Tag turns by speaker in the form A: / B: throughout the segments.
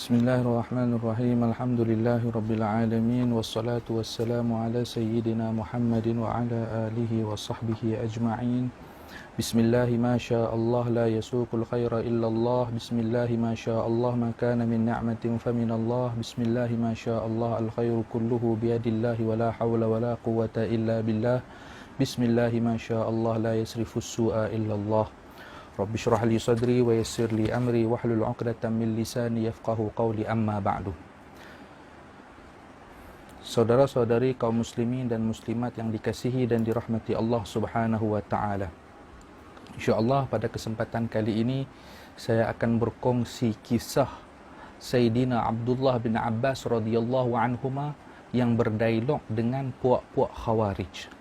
A: Bismillahirrahmanirrahim. Alhamdulillahirabbil alamin wassalatu wassalamu ala sayyidina Muhammadin wa ala alihi wa sahbihi ajma'in. Bismillahi ma syaa Allah la yasuqul khaira illa Allah. Bismillahi ma syaa Allah ma kana min ni'matin fa min Allah. Bismillahi ma syaa Allah al khairu kulluhu bi yadillahi wa la hawla wa la quwwata illa billah. Bismillahi ma syaa Allah la yasrifus su'a illa Allah. Rabbi syrah li sadri wa yassir li amri wahlul 'uqdatam min lisani yafqahu qawli, amma ba'du. Saudara-saudari kaum muslimin dan muslimat yang dikasihi dan dirahmati Allah Subhanahu wa taala. Insya-Allah pada kesempatan kali ini saya akan berkongsi kisah Sayyidina Abdullah bin Abbas radhiyallahu anhuma yang berdialog dengan puak-puak Khawarij.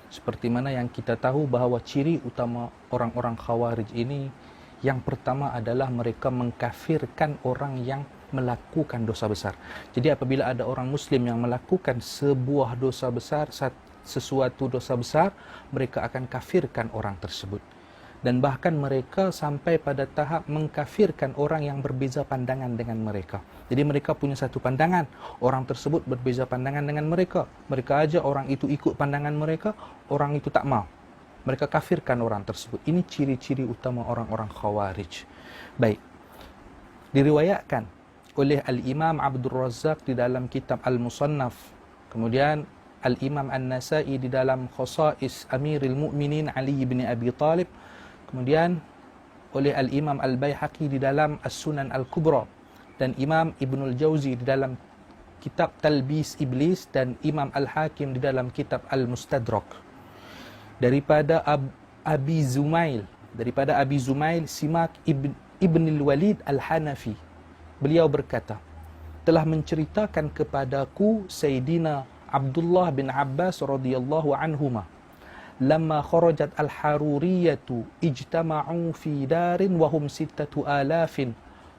A: Seperti mana yang kita tahu bahawa ciri utama orang-orang Khawarij ini, yang pertama adalah mereka mengkafirkan orang yang melakukan dosa besar. Jadi apabila ada orang Muslim yang melakukan sebuah dosa besar, sesuatu dosa besar, mereka akan kafirkan orang tersebut. Dan bahkan mereka sampai pada tahap mengkafirkan orang yang berbeza pandangan dengan mereka. Jadi mereka punya satu pandangan, orang tersebut berbeza pandangan dengan mereka. Mereka aja orang itu ikut pandangan mereka, orang itu tak mau. Mereka kafirkan orang tersebut. Ini ciri-ciri utama orang-orang Khawarij. Baik, diriwayatkan oleh Al-Imam Abdul Razzaq di dalam kitab Al-Musannaf. Kemudian Al-Imam An-Nasai di dalam Khasa'is Amiril Mu'minin Ali bin Abi Talib. Kemudian oleh Al-Imam Al-Baihaqi di dalam As-Sunan Al-Kubra, dan Imam Ibnul Jauzi di dalam kitab Talbis Iblis, dan Imam Al-Hakim di dalam kitab Al-Mustadrak. Daripada Abi Zumail Simak Ibn al-Walid Al-Hanafi, beliau berkata, telah menceritakan kepadaku Sayyidina Abdullah bin Abbas radhiyallahu anhuma, lamma kharajat al-haruriyatu ijtama'u fi darin wa hum 6,000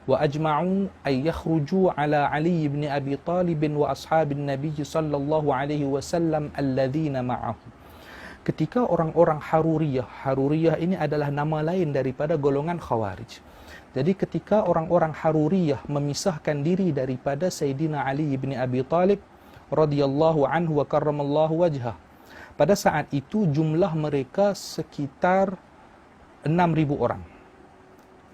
A: wa ajma'u ay yakhruju ala Ali ibn Abi Talib wa ashabin Nabi sallallahu alaihi wasallam alladhina ma'ahu. Ketika orang-orang Haruriyah ini adalah nama lain daripada golongan Khawarij. Jadi ketika orang-orang Haruriyah memisahkan diri daripada Sayyidina Ali ibn Abi Talib radhiyallahu anhu wa karramallahu wajhah, pada saat itu jumlah mereka sekitar 6,000 orang.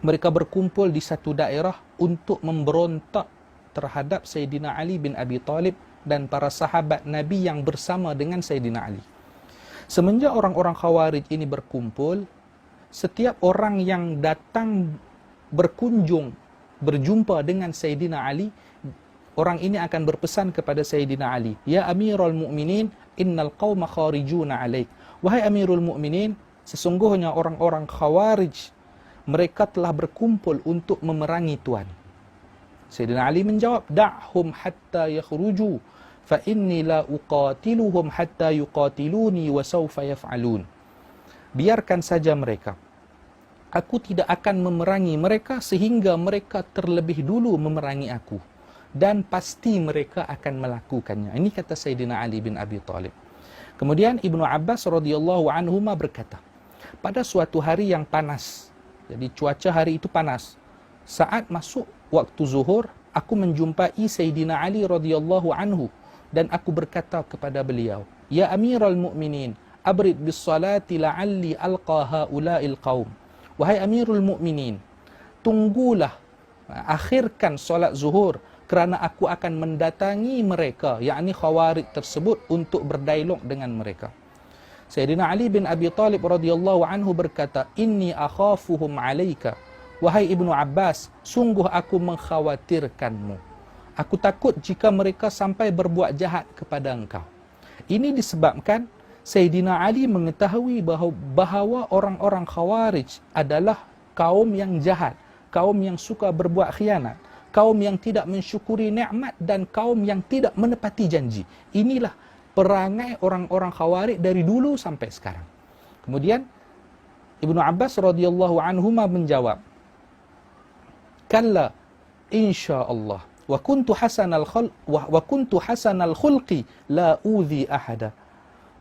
A: Mereka berkumpul di satu daerah untuk memberontak terhadap Sayyidina Ali bin Abi Talib dan para sahabat Nabi yang bersama dengan Sayyidina Ali. Semenjak orang-orang Khawarij ini berkumpul, setiap orang yang datang berkunjung, berjumpa dengan Sayyidina Ali, orang ini akan berpesan kepada Sayyidina Ali, "Ya Amirul Mu'minin, innal qawma kharijuna alaik." Wahai Amirul Mu'minin, sesungguhnya orang-orang Khawarij, mereka telah berkumpul untuk memerangi Tuhan. Sayyidina Ali menjawab, "Da'hum hatta yakhruju, fa inni la uqatiluhum hatta yuqatiluni wa sawfa yaf'alun." Biarkan saja mereka. Aku tidak akan memerangi mereka sehingga mereka terlebih dulu memerangi aku, dan pasti mereka akan melakukannya. Ini kata Sayyidina Ali bin Abi Talib. Kemudian Ibnu Abbas radhiyallahu anhuma berkata, pada suatu hari yang panas, jadi cuaca hari itu panas, saat masuk waktu zuhur, aku menjumpai Sayyidina Ali radhiyallahu anhu, dan aku berkata kepada beliau, "Ya Amirul Mu'minin, abrid bis salati la'alli alqa haula'il qaum." Wahai Amirul Mu'minin, tunggulah, akhirkan solat zuhur, kerana aku akan mendatangi mereka, yakni Khawarij tersebut, untuk berdialog dengan mereka. Sayyidina Ali bin Abi Talib radhiyallahu anhu berkata, "Inni akhafuhum 'alaika." Wahai Ibnu Abbas, sungguh aku mengkhawatirkanmu. Aku takut jika mereka sampai berbuat jahat kepada engkau. Ini disebabkan Sayyidina Ali mengetahui bahawa orang-orang Khawarij adalah kaum yang jahat, kaum yang suka berbuat khianat, kaum yang tidak mensyukuri nikmat, dan kaum yang tidak menepati janji. Inilah perangai orang-orang Khawarij dari dulu sampai sekarang. Kemudian Ibnu Abbas radhiyallahu anhuma menjawab, "Kalla insyaallah wa kuntu hasanal khulqi la udhi ahada."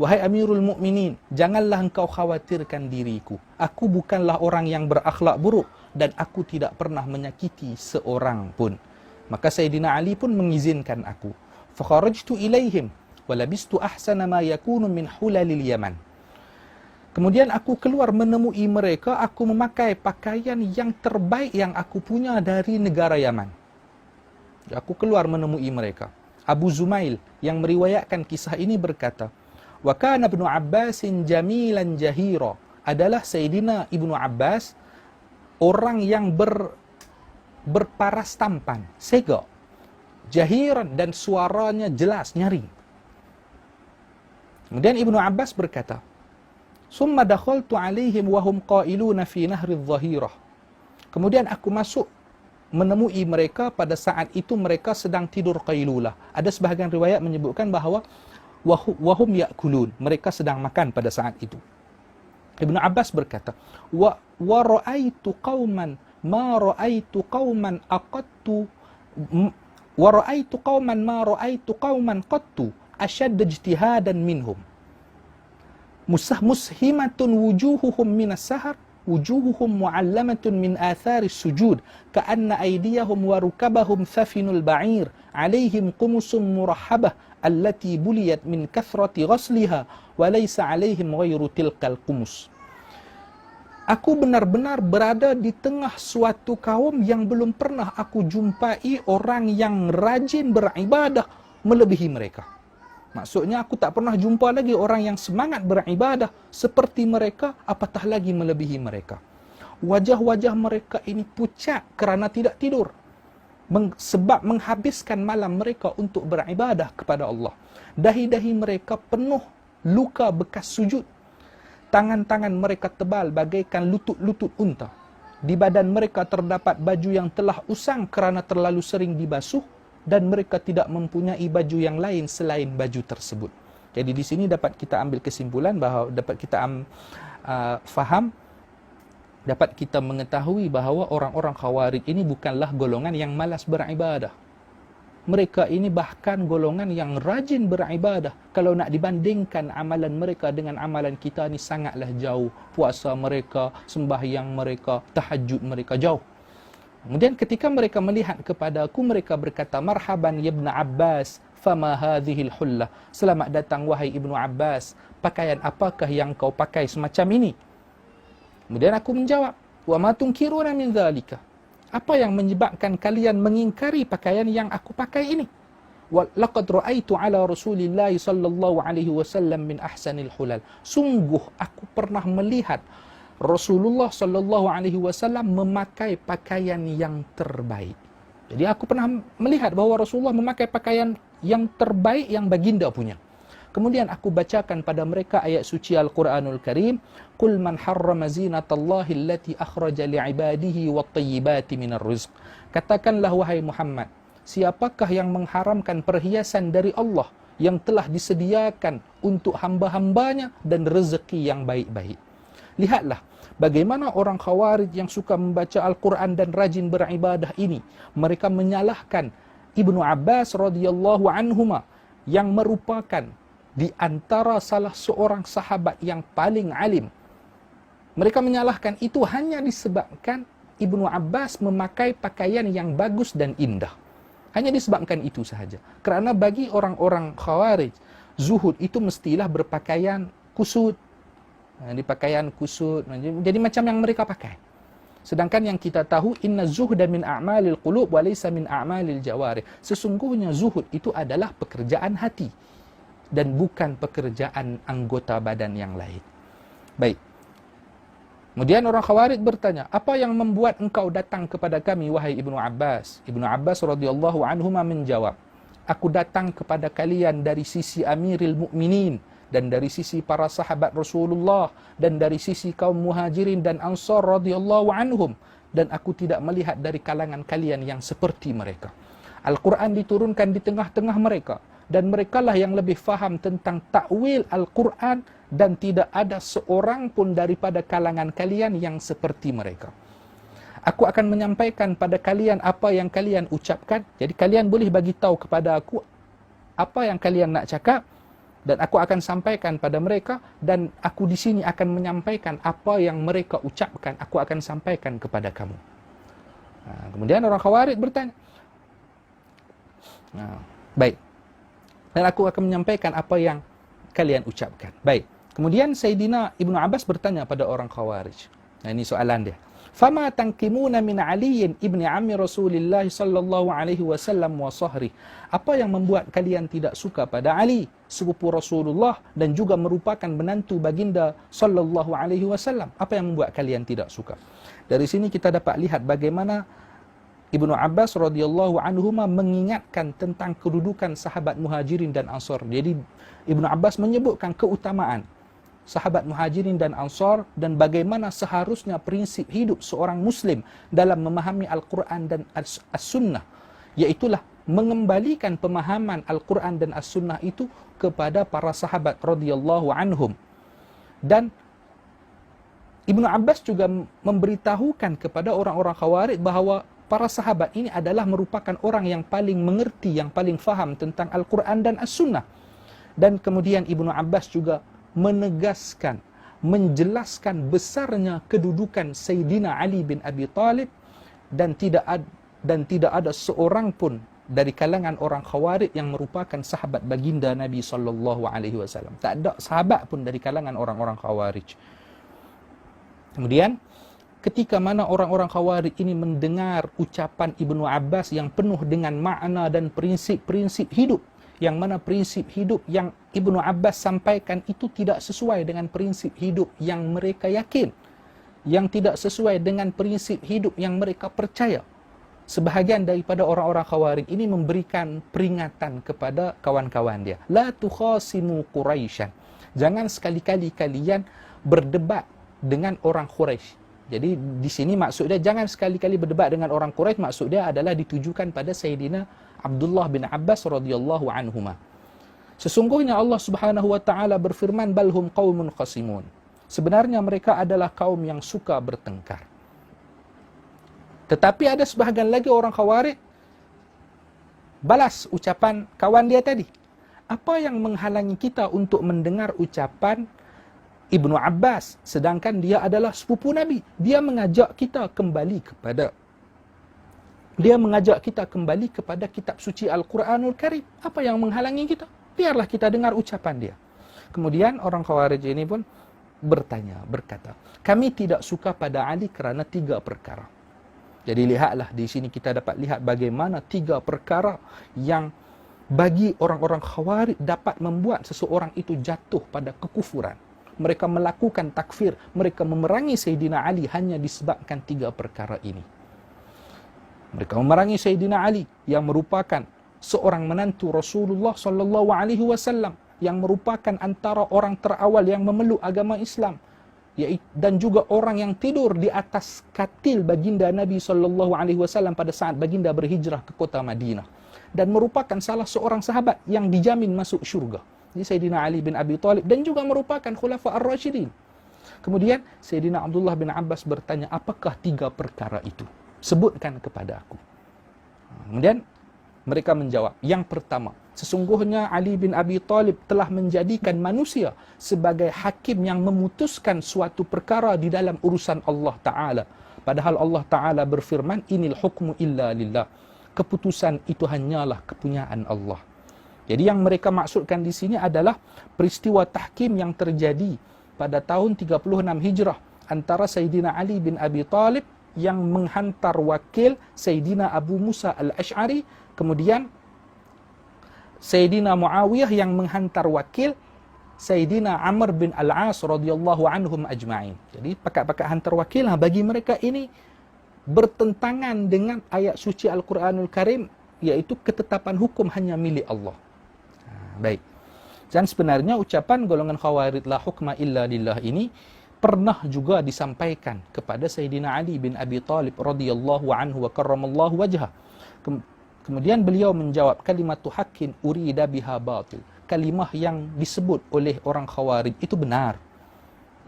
A: Wahai Amirul Mukminin, janganlah engkau khawatirkan diriku. Aku bukanlah orang yang berakhlak buruk dan aku tidak pernah menyakiti seorang pun. Maka Sayyidina Ali pun mengizinkan aku. Fakharajtu ilaihim wa labistu ahsana ma yakunu min hulalil Yaman. Kemudian aku keluar menemui mereka, aku memakai pakaian yang terbaik yang aku punya dari negara Yaman. Aku keluar menemui mereka. Abu Zumail yang meriwayatkan kisah ini berkata, wa kana Ibnu Abbasin jamilan jahira. Adalah Sayyidina Ibnu Abbas orang yang berparas tampan, segak, jahiran, dan suaranya jelas, nyaring. Kemudian Ibnu Abbas berkata, summa dakhaltu alaihim wahum qailuna fi nahri dhahirah. Kemudian aku masuk menemui mereka pada saat itu mereka sedang tidur qailulah. Ada sebahagian riwayat menyebutkan bahawa wahum ya'kulun, mereka sedang makan pada saat itu. Ibnu Abbas berkata, wa ra'aitu qauman ma ra'aitu qauman aqattu wa ra'aitu qauman ma ra'aitu qauman qattu ashadd ijtihadan minhum mushimatun wujuhuhum minas sahar wujuhuhum mu'allamatun min athari sujud ka'anna aydiyahum wa rukabahum thafinul ba'ir alaihim qumusum murahhabah allati buliyat min kathrati ghasliha wa laysa alaihim ghairu tilkal qumus. Aku benar-benar berada di tengah suatu kaum yang belum pernah aku jumpai orang yang rajin beribadah melebihi mereka. Maksudnya aku tak pernah jumpa lagi orang yang semangat beribadah seperti mereka, apatah lagi melebihi mereka. Wajah-wajah mereka ini pucat kerana tidak tidur, sebab menghabiskan malam mereka untuk beribadah kepada Allah. Dahi-dahi mereka penuh luka bekas sujud. Tangan-tangan mereka tebal bagaikan lutut-lutut unta. Di badan mereka terdapat baju yang telah usang kerana terlalu sering dibasuh, dan mereka tidak mempunyai baju yang lain selain baju tersebut. Jadi di sini dapat kita ambil kesimpulan bahawa dapat kita faham, dapat kita mengetahui bahawa orang-orang Khawarij ini bukanlah golongan yang malas beribadah. Mereka ini bahkan golongan yang rajin beribadah. Kalau nak dibandingkan amalan mereka dengan amalan kita ni sangatlah jauh. Puasa mereka, sembahyang mereka, tahajud mereka jauh. Kemudian ketika mereka melihat kepada aku, mereka berkata, marhaban ya Ibn Abbas, fama hadhil hullah. Selamat datang wahai Ibnu Abbas, pakaian apakah yang kau pakai semacam ini? Kemudian aku menjawab, wa ma tunkiruna min dhalika. Apa yang menyebabkan kalian mengingkari pakaian yang aku pakai ini? Wa laqad ra'aitu ala Rasulillah sallallahu alaihi wasallam min ahsanil hulal. Sungguh aku pernah melihat Rasulullah sallallahu alaihi wasallam memakai pakaian yang terbaik. Jadi aku pernah melihat bahawa Rasulullah memakai pakaian yang terbaik yang baginda punya. Kemudian aku bacakan pada mereka ayat suci Al-Quranul Karim, Qul man harrama zinatallahi allati akhraja li'ibadihi wat-tayyibati minar rizq. Katakanlah wahai Muhammad, siapakah yang mengharamkan perhiasan dari Allah yang telah disediakan untuk hamba-hambanya dan rezeki yang baik-baik. Lihatlah bagaimana orang Khawarij yang suka membaca Al-Quran dan rajin beribadah ini, mereka menyalahkan Ibnu Abbas radhiyallahu anhuma yang merupakan di antara salah seorang sahabat yang paling alim. Mereka menyalahkan itu hanya disebabkan Ibnu Abbas memakai pakaian yang bagus dan indah. Hanya disebabkan itu sahaja. Kerana bagi orang-orang Khawarij, zuhud itu mestilah berpakaian kusut. Di pakaian kusut. Jadi macam yang mereka pakai. Sedangkan yang kita tahu, inna zuhda min a'malil qulub wa laysa min a'malil jawarih. Sesungguhnya zuhud itu adalah pekerjaan hati dan bukan pekerjaan anggota badan yang lain. Baik. Kemudian orang Khawarij bertanya, apa yang membuat engkau datang kepada kami, wahai Ibnu Abbas? Ibnu Abbas radhiyallahu anhuma menjawab, aku datang kepada kalian dari sisi Amiril Mukminin dan dari sisi para sahabat Rasulullah dan dari sisi kaum Muhajirin dan Ansar radhiyallahu anhum, dan aku tidak melihat dari kalangan kalian yang seperti mereka. Al-Quran diturunkan di tengah-tengah mereka, dan merekalah yang lebih faham tentang takwil Al-Quran, dan tidak ada seorang pun daripada kalangan kalian yang seperti mereka. Aku akan menyampaikan pada kalian apa yang kalian ucapkan. Jadi kalian boleh bagi tahu kepada aku apa yang kalian nak cakap, dan aku akan sampaikan pada mereka, dan aku di sini akan menyampaikan apa yang mereka ucapkan, aku akan sampaikan kepada kamu. Kemudian orang Khawarij bertanya, Baik. Dan aku akan menyampaikan apa yang kalian ucapkan. Baik. Kemudian Sayyidina Ibnu Abbas bertanya pada orang Khawarij. Nah, ini soalan dia. Fama tankimuna min Ali ibni ammi Rasulillah sallallahu alaihi wasallam wa sahri. Apa yang membuat kalian tidak suka pada Ali, sepupu Rasulullah dan juga merupakan menantu baginda sallallahu alaihi wasallam? Apa yang membuat kalian tidak suka? Dari sini kita dapat lihat bagaimana Ibnu Abbas radhiyallahu anhuma mengingatkan tentang kedudukan sahabat Muhajirin dan Ansar. Jadi Ibnu Abbas menyebutkan keutamaan sahabat Muhajirin dan Ansar dan bagaimana seharusnya prinsip hidup seorang Muslim dalam memahami Al-Quran dan As-Sunnah, iaitulah mengembalikan pemahaman Al-Quran dan As-Sunnah itu kepada para sahabat radhiyallahu anhum. Dan Ibnu Abbas juga memberitahukan kepada orang-orang Khawarij bahawa para sahabat ini adalah merupakan orang yang paling mengerti, yang paling faham tentang Al-Quran dan As-Sunnah. Dan kemudian Ibnu Abbas juga menegaskan, menjelaskan besarnya kedudukan Sayyidina Ali bin Abi Talib dan tidak ada seorang pun dari kalangan orang Khawarij yang merupakan sahabat baginda Nabi sallallahu alaihi wasallam. Tak ada sahabat pun dari kalangan orang-orang Khawarij. Kemudian ketika mana orang-orang Khawarij ini mendengar ucapan Ibnu Abbas yang penuh dengan makna dan prinsip-prinsip hidup, yang mana prinsip hidup yang Ibnu Abbas sampaikan itu tidak sesuai dengan prinsip hidup yang mereka yakin, yang tidak sesuai dengan prinsip hidup yang mereka percaya. Sebahagian daripada orang-orang Khawarij ini memberikan peringatan kepada kawan-kawan dia. La tukhasimu Quraisyan. Jangan sekali-kali kalian berdebat dengan orang Quraisy. Jadi di sini maksud dia jangan sekali-kali berdebat dengan orang Quraisy, maksud dia adalah ditujukan pada Sayyidina Abdullah bin Abbas radhiyallahu anhuma. Sesungguhnya Allah Subhanahu wa taala berfirman, balhum qaumun khasimun. Sebenarnya mereka adalah kaum yang suka bertengkar. Tetapi ada sebahagian lagi orang Khawarij balas ucapan kawan dia tadi. Apa yang menghalangi kita untuk mendengar ucapan Ibnu Abbas sedangkan dia adalah sepupu Nabi? Dia mengajak kita kembali kepada kitab suci Al-Quranul Karim. Apa yang menghalangi kita? Biarlah kita dengar ucapan dia. Kemudian orang Khawarij ini pun berkata, kami tidak suka pada Ali kerana 3 perkara. Jadi lihatlah di sini kita dapat lihat bagaimana 3 perkara yang bagi orang-orang Khawarij dapat membuat seseorang itu jatuh pada kekufuran. Mereka melakukan takfir, mereka memerangi Sayyidina Ali hanya disebabkan 3 perkara ini. Mereka memerangi Sayyidina Ali yang merupakan seorang menantu Rasulullah sallallahu alaihi wasallam, yang merupakan antara orang terawal yang memeluk agama Islam, dan juga orang yang tidur di atas katil baginda Nabi sallallahu alaihi wasallam pada saat baginda berhijrah ke kota Madinah, dan merupakan salah seorang sahabat yang dijamin masuk syurga. Ini Sayyidina Ali bin Abi Talib dan juga merupakan Khulafa Ar-Rasyidin. Kemudian Sayyidina Abdullah bin Abbas bertanya, apakah 3 perkara itu? Sebutkan kepada aku. Kemudian mereka menjawab, yang pertama, sesungguhnya Ali bin Abi Talib telah menjadikan manusia sebagai hakim yang memutuskan suatu perkara di dalam urusan Allah Ta'ala. Padahal Allah Ta'ala berfirman, inil hukmu illa lillah. Keputusan itu hanyalah kepunyaan Allah. Jadi yang mereka maksudkan di sini adalah peristiwa tahkim yang terjadi pada tahun 36 Hijrah antara Sayyidina Ali bin Abi Talib yang menghantar wakil Sayyidina Abu Musa al-Ash'ari, kemudian Sayyidina Muawiyah yang menghantar wakil Sayyidina Amr bin Al-As radhiyallahu anhum ajma'in. Jadi pakat-pakat hantar wakil bagi mereka ini bertentangan dengan ayat suci Al-Quranul Karim, iaitu ketetapan hukum hanya milik Allah. Baik. Dan sebenarnya ucapan golongan Khawarij la hukma illa lillah ini pernah juga disampaikan kepada Sayyidina Ali bin Abi Talib radhiyallahu anhu wa karramallahu wajhah. Kemudian beliau menjawab, kalimatu haqqin urida biha batil. Kalimah yang disebut oleh orang Khawarij itu benar.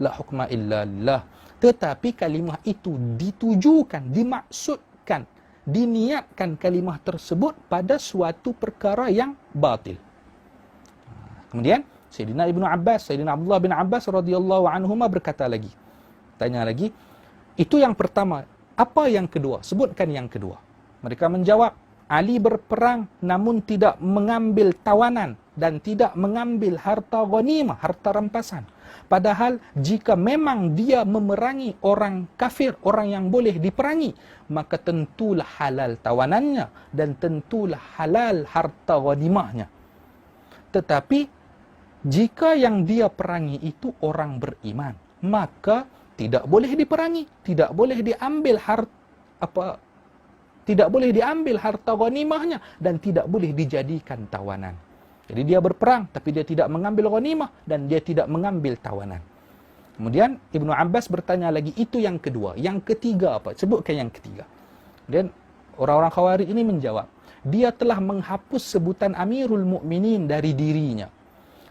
A: La hukma illa lillah. Tetapi kalimah itu ditujukan, dimaksudkan, diniatkan kalimah tersebut pada suatu perkara yang batil. Kemudian Sayyidina Ibnu Abbas, Sayyidina Abdullah bin Abbas radhiyallahu anhuma berkata lagi. Tanya lagi, itu yang pertama. Apa yang kedua? Sebutkan yang kedua. Mereka menjawab, Ali berperang namun tidak mengambil tawanan dan tidak mengambil harta ghanimah, harta rampasan. Padahal jika memang dia memerangi orang kafir, orang yang boleh diperangi, maka tentulah halal tawanannya dan tentulah halal harta ghanimahnya. Tetapi jika yang dia perangi itu orang beriman, maka tidak boleh diperangi, tidak boleh diambil tidak boleh diambil harta ghanimahnya dan tidak boleh dijadikan tawanan. Jadi dia berperang tapi dia tidak mengambil ghanimah dan dia tidak mengambil tawanan. Kemudian Ibnu Abbas bertanya lagi, itu yang kedua. Yang ketiga apa? Sebutkan yang ketiga. Dan orang-orang Khawarij ini menjawab, dia telah menghapus sebutan Amirul Mukminin dari dirinya.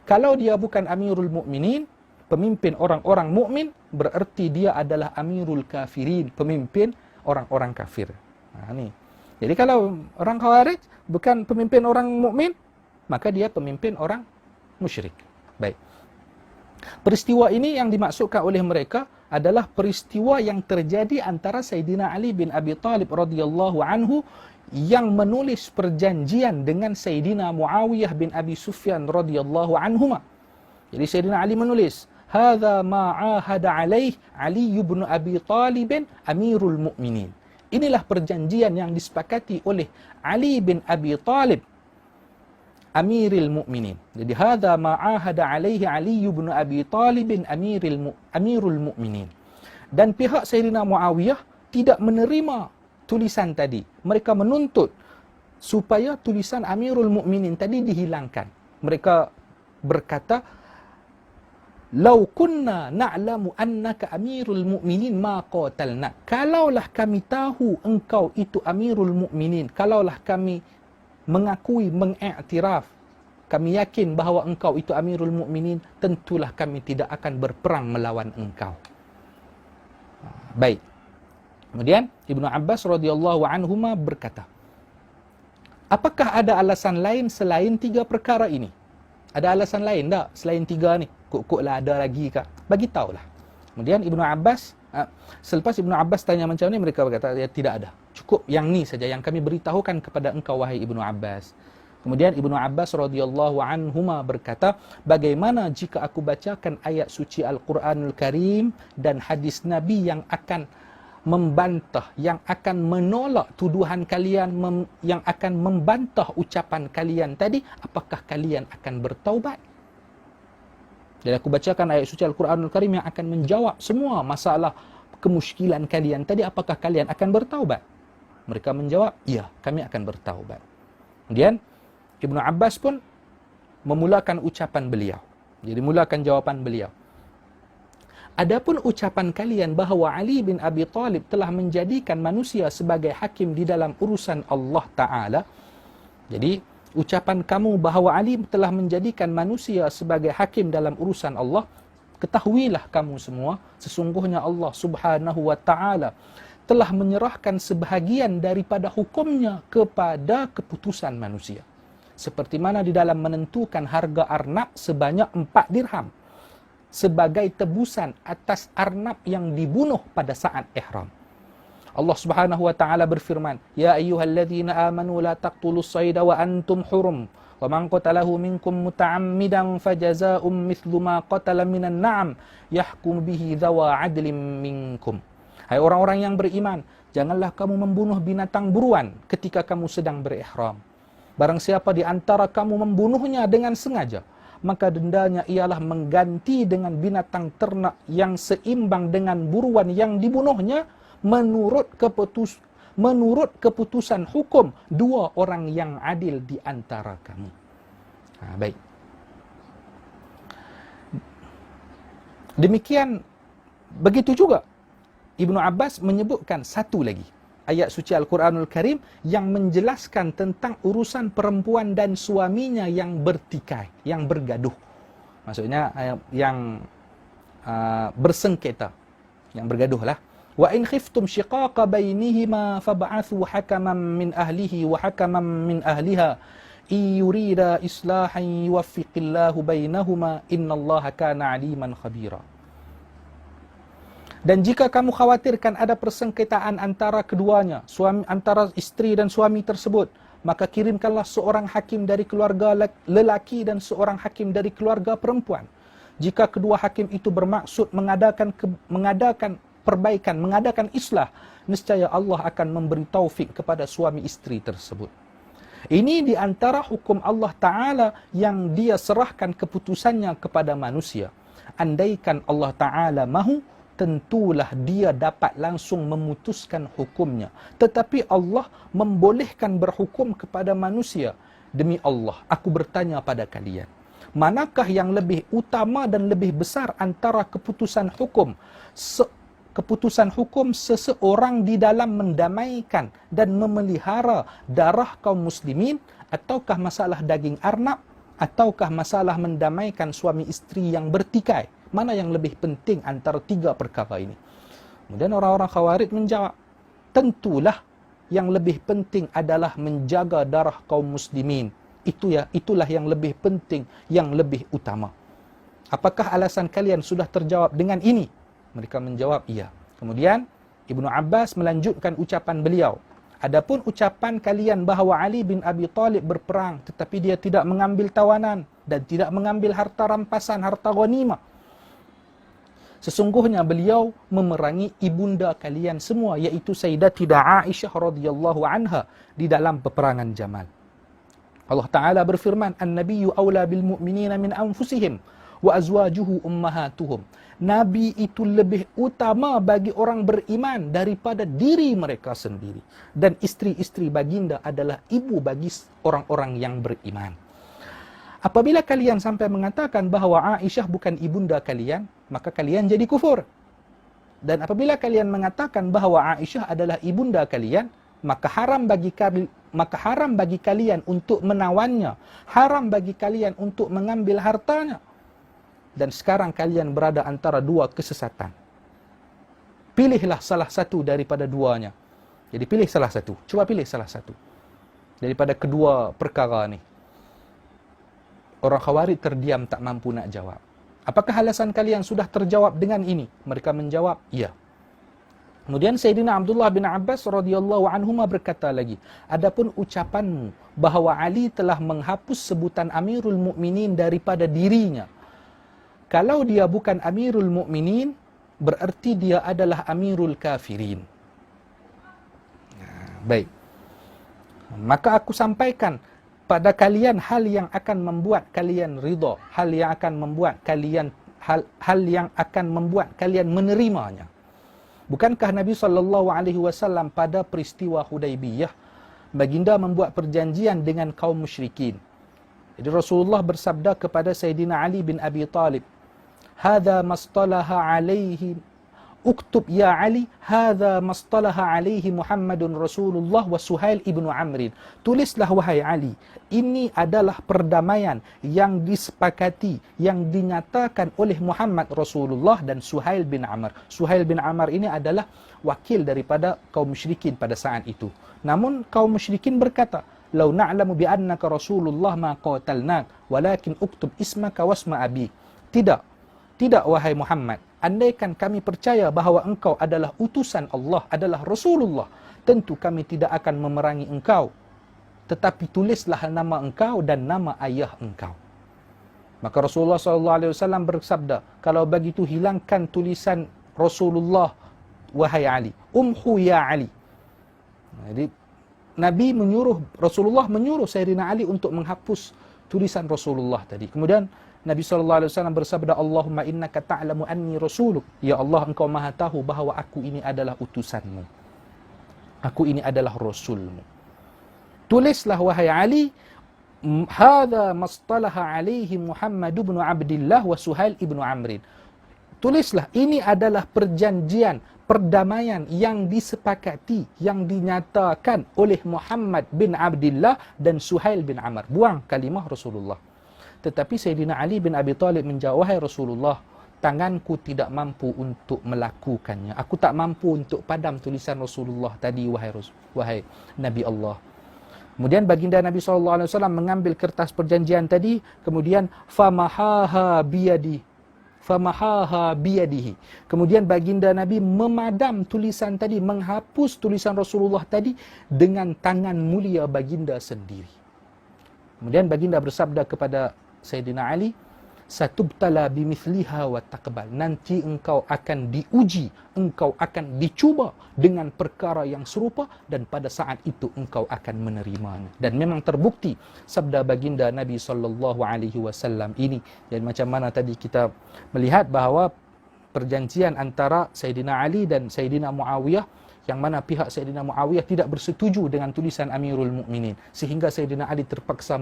A: Kalau dia bukan Amirul Mukminin, pemimpin orang-orang mukmin, berarti dia adalah Amirul Kafirin, pemimpin orang-orang kafir. Ni. Jadi kalau orang Khawarij bukan pemimpin orang mukmin, maka dia pemimpin orang musyrik. Baik. Peristiwa ini yang dimaksudkan oleh mereka adalah peristiwa yang terjadi antara Sayyidina Ali bin Abi Thalib radhiyallahu anhu yang menulis perjanjian dengan Sayyidina Muawiyah bin Abi Sufyan radhiyallahu anhuma. Jadi Sayyidina Ali menulis, "Hadza ma 'ahada alaih Ali bin Abi Thalib Amirul Mukminin." Inilah perjanjian yang disepakati oleh Ali bin Abi Thalib, Amirul Mukminin. Jadi hadza ma 'ahada alaihi Ali bin Abi Thalib Amirul Mukminin. Dan pihak Sayyidina Muawiyah tidak menerima tulisan tadi. Mereka menuntut supaya tulisan Amirul Mukminin tadi dihilangkan. Mereka berkata, "Lau kunna na'lamu annaka Amirul Mukminin ma qatalna." Kalaulah kami tahu engkau itu Amirul Mukminin, kalaulah kami mengakui, mengiktiraf, kami yakin bahawa engkau itu Amirul Mukminin, tentulah kami tidak akan berperang melawan engkau. Baik. Kemudian Ibnu Abbas radhiyallahu anhuma berkata, apakah ada alasan lain selain tiga perkara ini? Ada alasan lain tak selain tiga ni? Kok-koklah ada lagi kah? Bagi tahulah. Kemudian Ibnu Abbas, selepas Ibnu Abbas tanya macam ni, mereka berkata, ya, tidak ada. Cukup yang ni saja yang kami beritahukan kepada engkau, wahai Ibnu Abbas. Kemudian Ibnu Abbas radhiyallahu anhuma berkata, bagaimana jika aku bacakan ayat suci Al-Quranul Karim dan hadis Nabi yang akan membantah, yang akan menolak tuduhan kalian, yang akan membantah ucapan kalian tadi, apakah kalian akan bertaubat? Dan aku bacakan ayat suci Al-Quranul Karim yang akan menjawab semua masalah kemusykilan kalian tadi, apakah kalian akan bertaubat? Mereka menjawab, ya, kami akan bertaubat. Kemudian Ibnu Abbas pun memulakan ucapan beliau. Jadi mulakan jawapan beliau. Adapun ucapan kalian bahawa Ali bin Abi Thalib telah menjadikan manusia sebagai hakim di dalam urusan Allah Ta'ala. Jadi ucapan kamu bahawa Ali telah menjadikan manusia sebagai hakim dalam urusan Allah, ketahuilah kamu semua, sesungguhnya Allah Subhanahu wa Ta'ala telah menyerahkan sebahagian daripada hukumnya kepada keputusan manusia. Seperti mana di dalam menentukan harga arnab sebanyak 4 dirham sebagai tebusan atas arnab yang dibunuh pada saat ihram. Allah Subhanahu wa Ta'ala berfirman, ya ayyuhalladzina amanu la taqtulus sayda wa antum hurum wa man qatalahu minkum muta'ammidan fajaza'um mithlu ma qatala minan na'am yahkum bihi dzawa 'adlin minkum. Hai orang-orang yang beriman, janganlah kamu membunuh binatang buruan ketika kamu sedang berihram. Barang siapa di antara kamu membunuhnya dengan sengaja, maka dendanya ialah mengganti dengan binatang ternak yang seimbang dengan buruan yang dibunuhnya menurut keputusan hukum dua orang yang adil di antara kamu. Baik. Demikian, begitu juga Ibnu Abbas menyebutkan satu lagi ayat suci Al-Quranul Karim yang menjelaskan tentang urusan perempuan dan suaminya yang bertikai, yang bergaduh. Maksudnya yang bersengketa, yang bergaduh lah. Wa in khiftum shiqaqa bainihima fab'athu hakaman min ahlihi wa hakaman min ahliha yurida islahan yuwaffiqillahu bainahuma innallaha kana aliman khabira. Dan jika kamu khawatirkan ada persengketaan antara keduanya, antara isteri dan suami tersebut, maka kirimkanlah seorang hakim dari keluarga lelaki dan seorang hakim dari keluarga perempuan. Jika kedua hakim itu bermaksud mengadakan perbaikan, mengadakan islah, nescaya Allah akan memberi taufik kepada suami isteri tersebut. Ini di antara hukum Allah Ta'ala yang dia serahkan keputusannya kepada manusia. Andaikan Allah Ta'ala mahu, tentulah dia dapat langsung memutuskan hukumnya. Tetapi Allah membolehkan berhukum kepada manusia. Demi Allah, aku bertanya pada kalian, manakah yang lebih utama dan lebih besar antara keputusan hukum? Keputusan hukum seseorang di dalam mendamaikan dan memelihara darah kaum muslimin, ataukah masalah daging arnab, ataukah masalah mendamaikan suami isteri yang bertikai? Mana yang lebih penting antara tiga perkara ini? Kemudian orang-orang Khawarij menjawab, tentulah yang lebih penting adalah menjaga darah kaum muslimin. Itulah yang lebih penting, yang lebih utama. Apakah alasan kalian sudah terjawab dengan ini? Mereka menjawab, iya. Kemudian Ibnu Abbas melanjutkan ucapan beliau. Adapun ucapan kalian bahawa Ali bin Abi Talib berperang, tetapi dia tidak mengambil tawanan dan tidak mengambil harta rampasan, harta ghanimah. Sesungguhnya beliau memerangi ibunda kalian semua, iaitu Sayyidatina Aisyah radhiyallahu anha di dalam peperangan Jamal. Allah Ta'ala berfirman, An-Nabiyyu awla bil mu'minina min anfusihim wa azwajuhu ummahatuhum. Nabi itu lebih utama bagi orang beriman daripada diri mereka sendiri. Dan isteri-isteri baginda adalah ibu bagi orang-orang yang beriman. Apabila kalian sampai mengatakan bahawa Aisyah bukan ibunda kalian, maka kalian jadi kufur. Dan apabila kalian mengatakan bahawa Aisyah adalah ibunda kalian, maka haram bagi kalian untuk menawannya, haram bagi kalian untuk mengambil hartanya. Dan sekarang kalian berada antara dua kesesatan. Pilihlah salah satu daripada duanya. Jadi pilih salah satu. Cuba pilih salah satu daripada kedua perkara ni. Orang Khawarij terdiam, tak mampu nak jawab. Apakah alasan kalian sudah terjawab dengan ini? Mereka menjawab, iya. Kemudian Sayyidina Abdullah bin Abbas radhiyallahu anhuma berkata lagi, adapun ucapanmu bahawa Ali telah menghapus sebutan Amirul Mukminin daripada dirinya, kalau dia bukan Amirul Mukminin, berarti dia adalah Amirul Kafirin. Baik. Maka aku sampaikan pada kalian hal yang akan membuat kalian ridha, hal yang akan membuat kalian menerimanya. Bukankah Nabi SAW pada peristiwa Hudaybiyah, baginda membuat perjanjian dengan kaum musyrikin. Jadi Rasulullah bersabda kepada Sayyidina Ali bin Abi Talib, "Hadza mastalaha alaihi uktub ya Ali, hadza mastalaha alaihi Muhammadun Rasulullah wa Suhail ibnu Amrin." Tulislah wahai Ali, ini adalah perdamaian yang disepakati, yang dinyatakan oleh Muhammad Rasulullah dan Suhail bin Amr. Suhail bin Amr ini adalah wakil daripada kaum musyrikin pada saat itu. Namun kaum musyrikin berkata, "Lau na'lamu bi annaka Rasulullah ma qatalnak, walakin uktub ismaka wasma abi." Tidak wahai Muhammad, andaikan kami percaya bahawa engkau adalah utusan Allah, adalah Rasulullah, tentu kami tidak akan memerangi engkau. Tetapi tulislah nama engkau dan nama ayah engkau. Maka Rasulullah SAW bersabda, kalau begitu hilangkan tulisan Rasulullah, wahai Ali. Umhu ya Ali. Jadi Rasulullah menyuruh Sayyidina Ali untuk menghapus tulisan Rasulullah tadi. Kemudian Nabi SAW bersabda, Allahumma innaka ta'lamu anni rasuluk. Ya Allah, engkau maha tahu bahawa aku ini adalah utusanmu. Aku ini adalah rasulmu. Tulislah wahai Ali, hadza mastalaha alaihi Muhammad ibn Abdullah wa Suhail ibn Amrin. Tulislah, ini adalah perjanjian, perdamaian yang disepakati, yang dinyatakan oleh Muhammad bin Abdullah dan Suhail bin Amr. Buang kalimah Rasulullah. Tetapi Sayyidina Ali bin Abi Talib menjawab, wahai Rasulullah, tanganku tidak mampu untuk melakukannya. Aku tak mampu untuk padam tulisan Rasulullah tadi, wahai Nabi Allah. Kemudian baginda Nabi SAW mengambil kertas perjanjian tadi, kemudian famahaha biyadi, famahaha biyadihi. Kemudian baginda Nabi memadam tulisan tadi, menghapus tulisan Rasulullah tadi dengan tangan mulia baginda sendiri. Kemudian baginda bersabda kepada Sayyidina Ali, satubtala bimithliha wa taqbal. Nanti engkau akan diuji, engkau akan dicuba dengan perkara yang serupa dan pada saat itu engkau akan menerimanya. Dan memang terbukti sabda baginda Nabi SAW ini. Dan macam mana tadi kita melihat bahawa perjanjian antara Sayyidina Ali dan Sayyidina Muawiyah, yang mana pihak Sayyidina Muawiyah tidak bersetuju dengan tulisan Amirul Mukminin, sehingga Sayyidina Ali terpaksa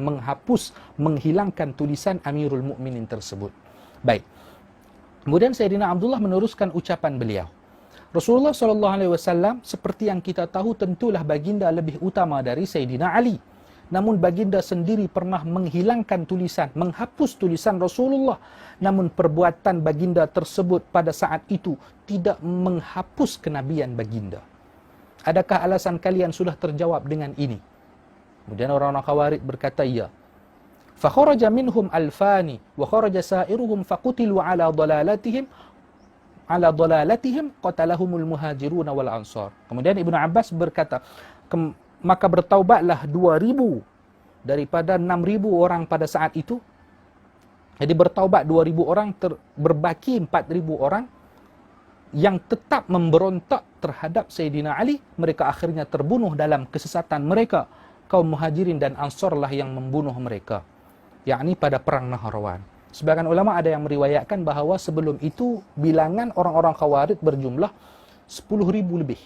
A: menghilangkan tulisan Amirul Mukminin tersebut. Baik. Kemudian Sayyidina Abdullah meneruskan ucapan beliau. Rasulullah SAW seperti yang kita tahu tentulah baginda lebih utama dari Sayyidina Ali. Namun baginda sendiri pernah menghilangkan tulisan, menghapus tulisan Rasulullah. Namun perbuatan baginda tersebut pada saat itu tidak menghapus kenabian baginda. Adakah alasan kalian sudah terjawab dengan ini? Kemudian orang-orang Khawarij berkata, ya. Fakharaja minhum alfani wa kharaja sa'iruhum faqutilu ala dalalatihim qatalahumul muhajirun wal ansar. Kemudian Ibnu Abbas berkata, maka bertaubatlah 2,000 daripada 6,000 orang pada saat itu. Jadi bertaubat 2,000 orang, berbaki 4,000 orang yang tetap memberontak terhadap Sayyidina Ali. Mereka akhirnya terbunuh dalam kesesatan mereka. Kaum Muhajirin dan Ansar lah yang membunuh mereka, yakni pada perang Nahrawan. Sebagian ulama ada yang meriwayatkan bahawa sebelum itu bilangan orang-orang Khawarij berjumlah 10,000 lebih.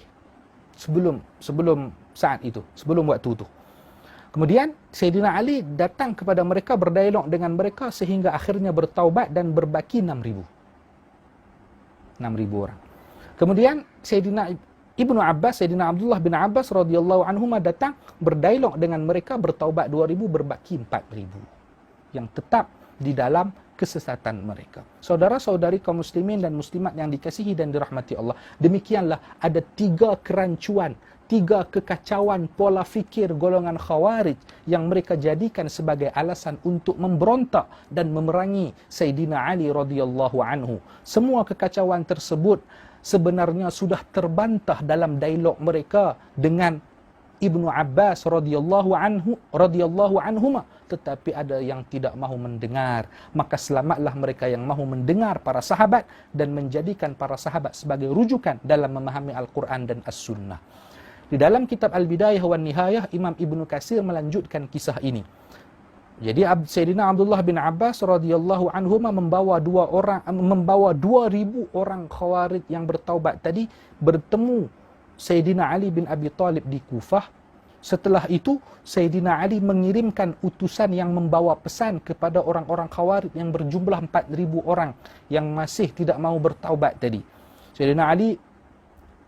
A: Sebelum saat itu, sebelum waktu itu. Kemudian Sayyidina Ali datang kepada mereka, berdialog dengan mereka sehingga akhirnya bertaubat dan berbaki 6,000 orang. Kemudian Sayyidina Ibnu Abbas, Sayyidina Abdullah bin Abbas radhiyallahu anhuma datang berdialog dengan mereka, bertaubat 2,000, berbaki 4,000 yang tetap di dalam kesesatan mereka. Saudara-saudari kaum muslimin dan muslimat yang dikasihi dan dirahmati Allah, demikianlah ada 3 kerancuan, 3 kekacauan pola fikir golongan Khawarij yang mereka jadikan sebagai alasan untuk memberontak dan memerangi Sayyidina Ali radhiyallahu anhu. Semua kekacauan tersebut sebenarnya sudah terbantah dalam dialog mereka dengan Ibnu Abbas radhiyallahu anhuma, tetapi ada yang tidak mahu mendengar. Maka selamatlah mereka yang mahu mendengar para sahabat dan menjadikan para sahabat sebagai rujukan dalam memahami Al-Quran dan As-Sunnah. Di dalam kitab Al-Bidayah wan Nihayah, Imam Ibnu Katsir melanjutkan kisah ini. Jadi Sayyidina Abdullah bin Abbas radhiyallahu anhuma membawa 2,000 orang Khawarij yang bertaubat tadi bertemu Sayyidina Ali bin Abi Talib di Kufah. Setelah itu Sayyidina Ali mengirimkan utusan yang membawa pesan kepada orang-orang Khawarij yang berjumlah 4,000 orang yang masih tidak mau bertaubat tadi. Sayyidina Ali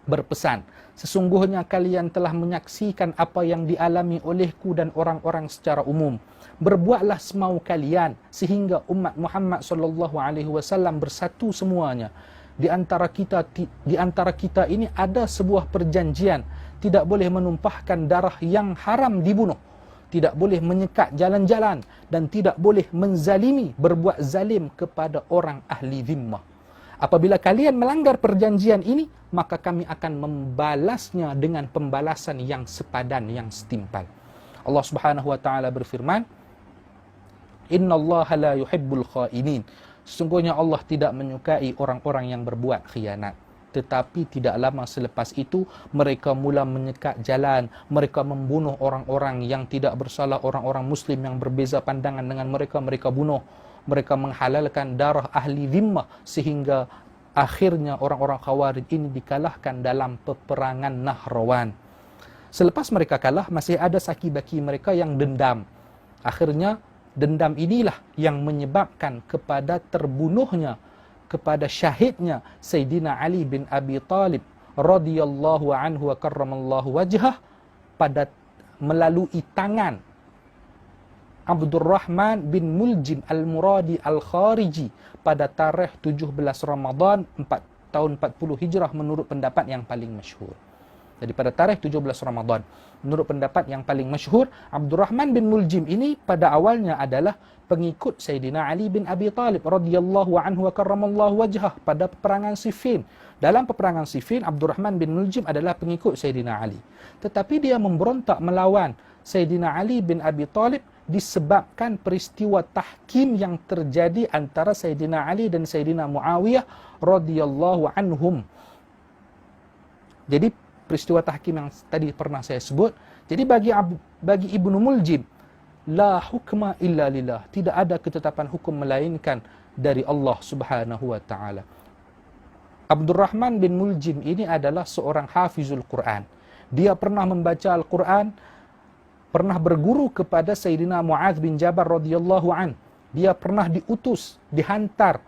A: berpesan, sesungguhnya kalian telah menyaksikan apa yang dialami olehku dan orang-orang secara umum. Berbuatlah semau kalian sehingga umat Muhammad SAW bersatu semuanya. Di antara kita ini ada sebuah perjanjian, tidak boleh menumpahkan darah yang haram dibunuh, tidak boleh menyekat jalan-jalan dan tidak boleh menzalimi, berbuat zalim kepada orang ahli zimmah. Apabila kalian melanggar perjanjian ini, maka kami akan membalasnya dengan pembalasan yang sepadan, yang setimpal. Allah Subhanahu wa taala berfirman, "Innallaha la yuhibbul khainin." Sesungguhnya Allah tidak menyukai orang-orang yang berbuat khianat. Tetapi tidak lama selepas itu, mereka mula menyekat jalan. Mereka membunuh orang-orang yang tidak bersalah, orang-orang Muslim yang berbeza pandangan dengan mereka, mereka bunuh. Mereka menghalalkan darah ahli zimmah sehingga akhirnya orang-orang Khawarij ini dikalahkan dalam peperangan Nahrawan. Selepas mereka kalah, masih ada saki-baki mereka yang dendam. Akhirnya dendam inilah yang menyebabkan kepada terbunuhnya, kepada syahidnya Sayyidina Ali bin Abi Talib radhiyallahu anhu wa karramallahu wajhah pada melalui tangan Abdurrahman bin Muljim Al-Muradi Al-Khariji pada tarikh 17 Ramadan tahun 40 Hijrah menurut pendapat yang paling masyhur. Jadi pada tarikh 17 Ramadan. Menurut pendapat yang paling masyhur, Abdurrahman bin Muljim ini pada awalnya adalah pengikut Sayyidina Ali bin Abi Talib radhiyallahu anhu wa karramallahu wajhah pada peperangan Siffin. Dalam peperangan Siffin, Abdurrahman bin Muljim adalah pengikut Sayyidina Ali. Tetapi dia memberontak melawan Sayyidina Ali bin Abi Talib disebabkan peristiwa tahkim yang terjadi antara Sayyidina Ali dan Sayyidina Muawiyah radhiyallahu anhum. Jadi peristiwa tahkim yang tadi pernah saya sebut. Jadi bagi Ibnu Muljim, la hukma illa lillah, tidak ada ketetapan hukum melainkan dari Allah Subhanahu wa taala. Abdurrahman bin Muljim ini adalah seorang hafizul Quran. Dia pernah membaca Al-Quran, pernah berguru kepada Sayyidina Mu'adz bin Jabal radhiyallahu an. Dia pernah diutus, dihantar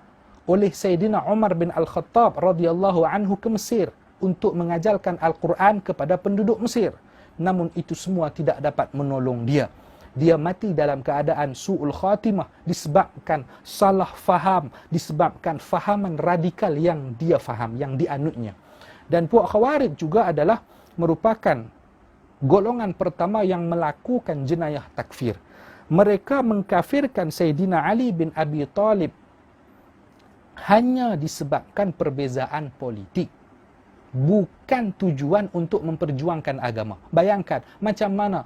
A: oleh Sayyidina Umar bin Al-Khattab radhiyallahu anhu ke Mesir untuk mengajarkan Al-Quran kepada penduduk Mesir. Namun itu semua tidak dapat menolong dia. Dia mati dalam keadaan su'ul khatimah disebabkan salah faham, disebabkan fahaman radikal yang dia faham, yang dianutnya. Dan puak Khawarij juga adalah merupakan golongan pertama yang melakukan jenayah takfir. Mereka mengkafirkan Sayyidina Ali bin Abi Talib hanya disebabkan perbezaan politik, bukan tujuan untuk memperjuangkan agama. Bayangkan macam mana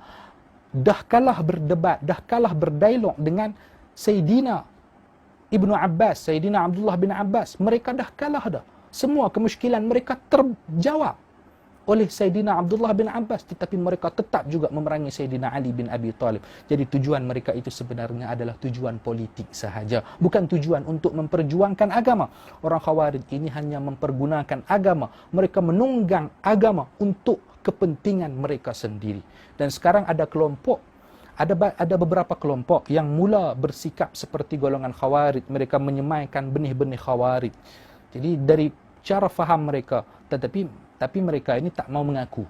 A: dah kalah berdebat, dah kalah berdialog dengan Sayyidina Ibnu Abbas, Sayyidina Abdullah bin Abbas. Mereka dah kalah dah. Semua kemusykilan mereka terjawab oleh Sayyidina Abdullah bin Abbas, tetapi mereka tetap juga memerangi Sayyidina Ali bin Abi Talib. Jadi tujuan mereka itu sebenarnya adalah tujuan politik sahaja, bukan tujuan untuk memperjuangkan agama. Orang Khawarij ini hanya mempergunakan agama. Mereka menunggang agama untuk kepentingan mereka sendiri. Dan sekarang ada kelompok, ada beberapa kelompok yang mula bersikap seperti golongan Khawarij. Mereka menyemaikan benih-benih Khawarij. Jadi dari cara faham mereka, tapi mereka ini tak mau mengaku.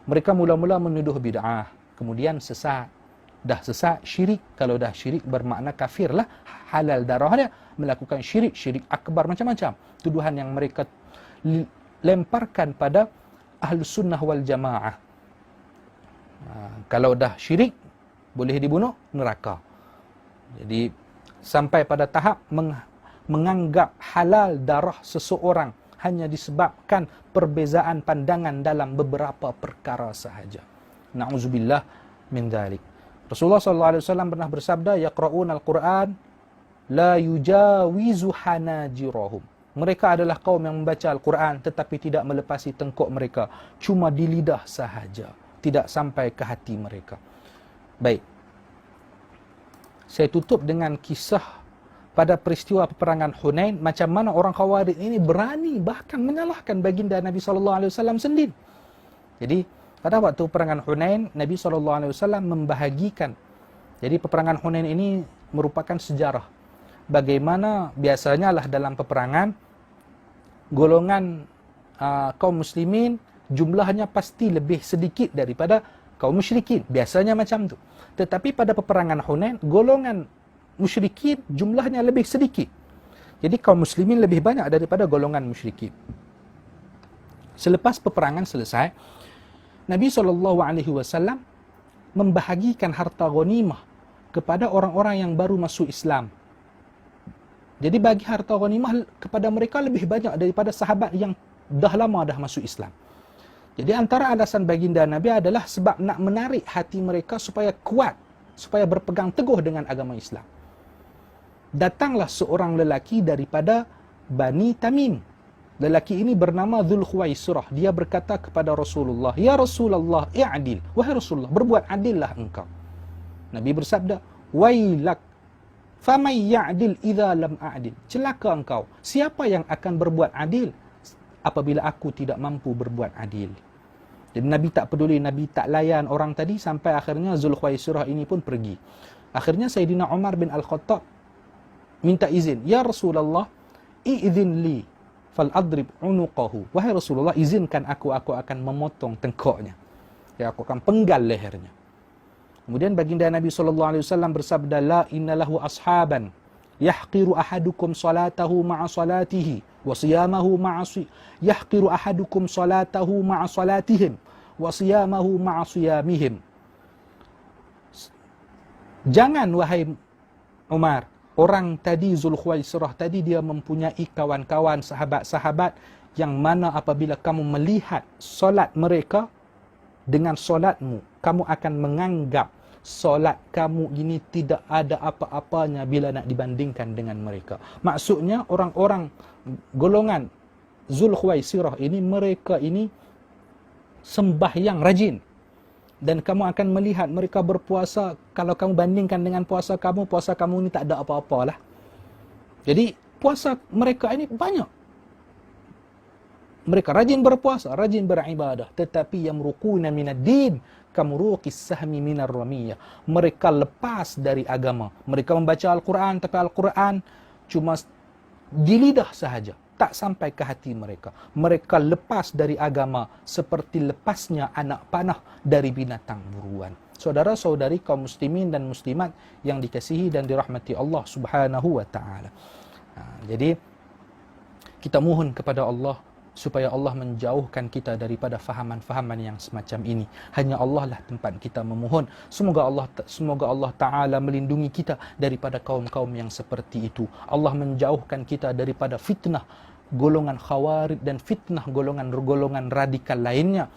A: Mereka mula-mula menuduh bid'ah, kemudian sesat. Dah sesat, syirik. Kalau dah syirik bermakna kafir lah, halal darahnya, melakukan syirik, syirik akbar, macam-macam tuduhan yang mereka lemparkan pada Ahlus Sunnah wal Jamaah. Kalau dah syirik, boleh dibunuh, neraka. Jadi sampai pada tahap menganggap halal darah seseorang hanya disebabkan perbezaan pandangan dalam beberapa perkara sahaja. Na'udzubillah min dzalik. Rasulullah SAW pernah bersabda, yaqra'un al-Quran la yujawizu hanajirahum. Mereka adalah kaum yang membaca Al-Quran tetapi tidak melepasi tengkok mereka, cuma di lidah sahaja, tidak sampai ke hati mereka. Baik. Saya tutup dengan kisah pada peristiwa peperangan Hunain, macam mana orang Khawarij ini berani bahkan menyalahkan baginda Nabi SAW sendiri. Jadi pada waktu peperangan Hunain, Nabi SAW membahagikan. Jadi peperangan Hunain ini merupakan sejarah. Bagaimana biasanya lah dalam peperangan, golongan kaum muslimin jumlahnya pasti lebih sedikit daripada kaum musyrikin. Biasanya macam tu. Tetapi pada peperangan Hunain, golongan musyrikin jumlahnya lebih sedikit. Jadi kaum muslimin lebih banyak daripada golongan musyrikin. Selepas peperangan selesai, Nabi SAW membahagikan harta ghanimah kepada orang-orang yang baru masuk Islam. Jadi bagi harta ghanimah kepada mereka lebih banyak daripada sahabat yang dah lama dah masuk Islam. Jadi antara alasan baginda Nabi adalah sebab nak menarik hati mereka supaya kuat, supaya berpegang teguh dengan agama Islam. Datanglah seorang lelaki daripada Bani Tamim. Lelaki ini bernama Dzul Khuwaisirah. Dia berkata kepada Rasulullah, "Ya Rasulullah, i'dil." Wahai Rasulullah, berbuat adillah engkau. Nabi bersabda, "Wailak, faman ya'dil idza lam a'dil." Celaka engkau. Siapa yang akan berbuat adil apabila aku tidak mampu berbuat adil? Jadi Nabi tak peduli, Nabi tak layan orang tadi sampai akhirnya Dzul Khuwaisirah ini pun pergi. Akhirnya Sayyidina Umar bin Al-Khattab minta izin, "Ya Rasulullah, i'zin li fal adrib unuqahu." Wahai Rasulullah, izinkan aku akan memotong tengkoknya. Ya, aku akan penggal lehernya. Kemudian baginda Nabi SAW bersabda, "La innalahu ashaban yahqiru ahadukum salatahu ma'a salatihi wa siyamahu ma'a yahqiru ahadukum salatahu ma'a salatihim wa siyamahu ma'a siyamihim. Jangan wahai Umar, orang tadi Zulkhuwaisirah tadi dia mempunyai kawan-kawan, sahabat-sahabat yang mana apabila kamu melihat solat mereka dengan solatmu, kamu akan menganggap solat kamu ini tidak ada apa-apanya bila nak dibandingkan dengan mereka. Maksudnya orang-orang golongan Zulkhuwaisirah ini, mereka ini sembahyang rajin. Dan kamu akan melihat mereka berpuasa, kalau kamu bandingkan dengan puasa kamu ni tak ada apa-apalah. Jadi puasa mereka ini banyak. Mereka rajin berpuasa, rajin beribadah, tetapi yamruquna minad din kamruqis sahmi minar ramiyah. Mereka lepas dari agama. Mereka membaca Al-Quran, tapi Al-Quran cuma di lidah sahaja, tak sampai ke hati mereka. Mereka lepas dari agama seperti lepasnya anak panah dari binatang buruan. Saudara-saudari kaum muslimin dan muslimat yang dikasihi dan dirahmati Allah Subhanahu wa taala. Jadi kita mohon kepada Allah supaya Allah menjauhkan kita daripada fahaman-fahaman yang semacam ini. Hanya Allah lah tempat kita memohon. Semoga Allah Ta'ala melindungi kita daripada kaum-kaum yang seperti itu. Allah menjauhkan kita daripada fitnah golongan khawarij dan fitnah golongan-golongan radikal lainnya.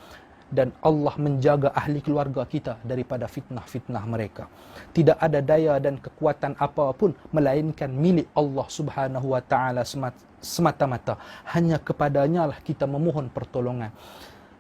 A: Dan Allah menjaga ahli keluarga kita daripada fitnah-fitnah mereka. Tidak ada daya dan kekuatan apapun melainkan milik Allah Subhanahu wa taala semata-mata. Hanya kepadanya lah kita memohon pertolongan.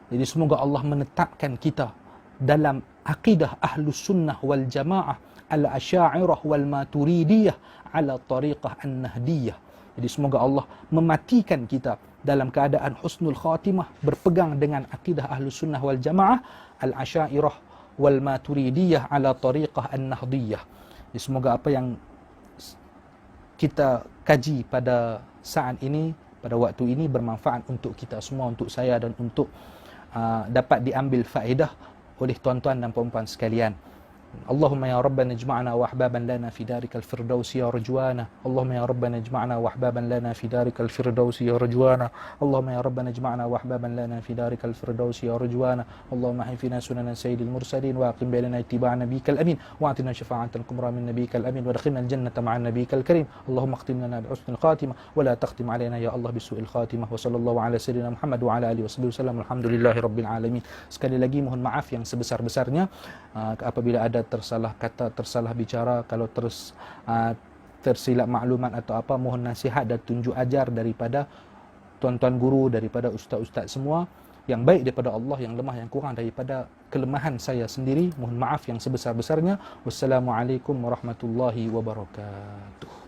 A: Jadi semoga Allah menetapkan kita dalam akidah Ahlus Sunnah wal Jamaah al-Asy'ariyah wal Maturidiyah ala tariqah an-Nahdiyah. Jadi semoga Allah mematikan kita dalam keadaan husnul khatimah, berpegang dengan akidah Ahlus Sunnah wal Jamaah al-Asy'ariyah wal Maturidiyah ala tariqah an-Nahdiyah. Jadi semoga apa yang kita kaji pada saat ini, pada waktu ini bermanfaat untuk kita semua, untuk saya dan untuk dapat diambil faedah oleh tuan-tuan dan puan-puan sekalian. Allahumma ya Rabbana ijma'na wa ahbaban lana fi darikal firdausi ya rajwana. Allahumma ya Rabbana ijma'na wa ahbaban lana fi darikal firdausi ya rajwana. Allahumma ya Rabbana ijma'na wa ahbaban lana fi darikal firdausi ya rajwana. Allahumma hifina sunana sayyidil mursalin wa aqim bainana ittiba'a nabiyyikal amin wa atina syafa'atal kubra min nabiyyikal amin wa adkhilna al-jannata ma'an nabiyyikal karim. Allahumma khtim lana bi husnil khatimah wa la takhtim alaina ya Allah bi su'il khatimah. Wa sallallahu ala sayyidina Muhammad wa ala alihi wasallam. Alhamdulillahi rabbil alamin. Sekali lagi mohon maaf yang sebesar-besarnya apabila ada tersalah kata, tersalah bicara, kalau tersilap maklumat atau apa, mohon nasihat dan tunjuk ajar daripada tuan-tuan guru, daripada ustaz-ustaz semua, yang baik daripada Allah, yang lemah, yang kurang daripada kelemahan saya sendiri. Mohon maaf yang sebesar-besarnya. Wassalamualaikum warahmatullahi wabarakatuh.